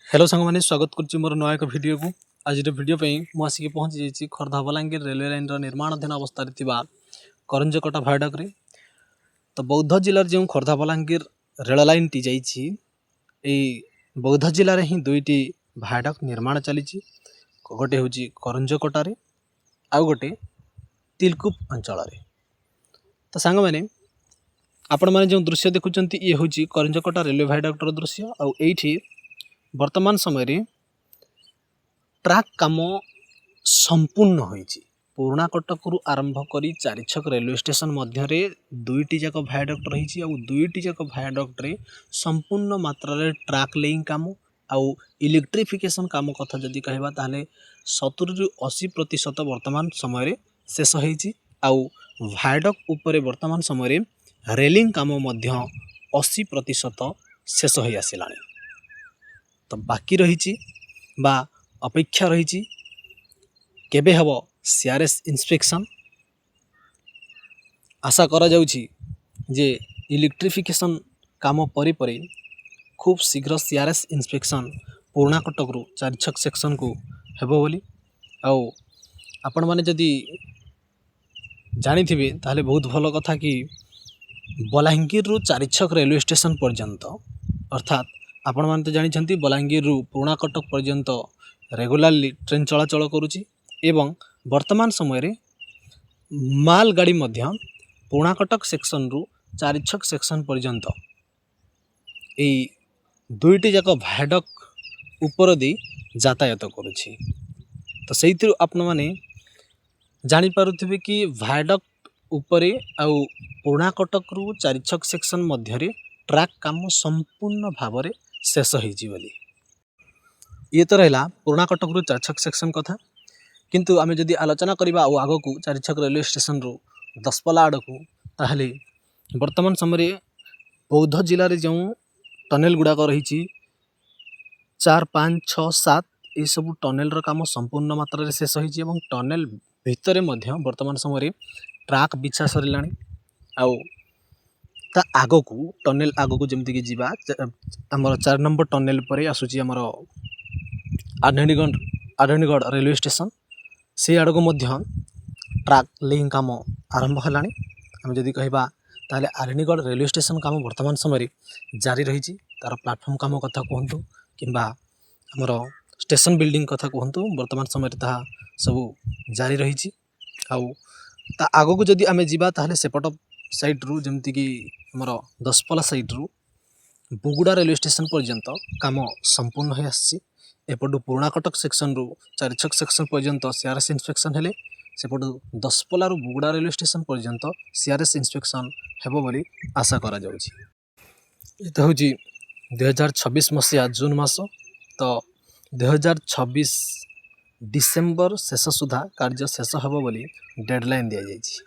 Hello सांग मैंने स्वागत कर मोर नया एक वीडियो को आज वीडियो मुझे आसिक पहुँची जाइए खर्धा बलांगीर रेलवे लाइन निर्माणाधीन अवस्था करंजकटा भायाडक रे। तो बौद्ध जिलार जो खर्धा बलांगीर रेल लाइन टी जाइए बौद्ध जिले में ही दुईटी भायाडक निर्माण चली। गोटे हूँ करंजकटारे आउ गोटे तिलकुप अंचल। तो सांग मैंने आपण मैंने जो दृश्य देखुं ये हूँ करंजकटा रेलवे भायाडक्टर दृश्य आईठी वर्तमान समय रे ट्रैक काम संपूर्ण होईची। पुराणा कटक रु आरंभ करी चारिछक रेलवे स्टेशन मध्य दुईटी जाक भायाडक्ट रही और दुईटी जाक भायाडक्ट रे संपूर्ण मात्रा रे ट्रैक लेइंग काम आउ इलेक्ट्रिफिकेशन काम कथा जदि कहबा ताले 70 रु 80% वर्तमान समय रे शेष होईची। आउ भायाडक्ट उपरे वर्तमान समय रे रेलिंग काम मध्य 80% शेष होई आसिलानी। तो बाकी रही बा अपेक्षा रही केबे हब सीआरएस इंस्पेक्शन। आशा करा जाउछि जे इलेक्ट्रिफिकेशन काम परी परी खूब शीघ्र सीआरएस इंस्पेक्शन पुराणा कटक रु चारिछक सेक्शन को हेबो बोली आउ आपण माने जदि जानिथिबे ताहले बहुत भल कथा कि बलांगीर रु चारिछक रेलवे स्टेशन पर्यंत अर्थात आपण माने तो जानिछंती बलांगीर रु पुराणा कटक पर्यंत रेगुलारली ट्रेन चलाचल करुछि एवं वर्तमान समय रे माल गाड़ी मध्य पुराणा कटक सेक्शन रु चारिछक सेक्शन पर्यंत ए दुईटी जाक भायाडक ऊपर दे यातायात करुछि। तो सेहितिर आपण माने जानि पारुथिबे कि भायाडक उपरे आउ पुराणा कटक रु चारिछक सेक्शन मध्य रे ट्रैक काम संपूर्ण भाव में शेष होली। ये तो रहा पुराणा कटक रु चारिछक सेक्शन कथा। किंतु आमे जदि आलोचना करबा आग को चारिछक रेलवे स्टेशन रु दसपला आड़ को ताहले वर्तमान समय बौद्ध जिले में जो टनेल गुड़ाक रही 4, 5, 6, 7 ये सब टनेल काम संपूर्ण मात्रा शेष होती और टनेल भितर वर्तमान समय ट्रैक बिछा सरला आउ ता आग को टनेल आग को जमती जीवा आमर 4 नंबर टनेल पर आसूची आमर आधुनिगढ़ रेलवे स्टेशन से आड़ को ट्रैक लेइंग काम आरंभ है। आम जदि कहबा ताहले आधुनिगढ़ रेलवे स्टेशन काम वर्तमान समय जारी रही। तार प्लाटफर्म काम कथा कहतु किंबा आमर स्टेशन बिल्डिंग कथा कहतु वर्तमान समय ताहा सब जारी रही। आउ ता आग को जदि आमे जीवा ताहले सेपट साइड रु जमती कि आमर दसपला साइड रु बुगुड़ा रेलवे स्टेशन पर्यंत काम संपूर्ण हो आसी। एपटू पुराणा कटक सेक्शन रु चारिछक सेक्शन पर्यंत सीआरएस इंस्पेक्शन हेले सेपटू दसपला रु बुगुड़ा रेलवे स्टेशन पर्यंत सीआरएस इंस्पेक्शन हेबो बोली आशा करा जाउछि। एत होछि 2026 मसीहा जून मास। तो 2026 डिसेम्बर शेष सुधा कार्य शेष हेबो बोली डेडलाइन दिया जाइछि।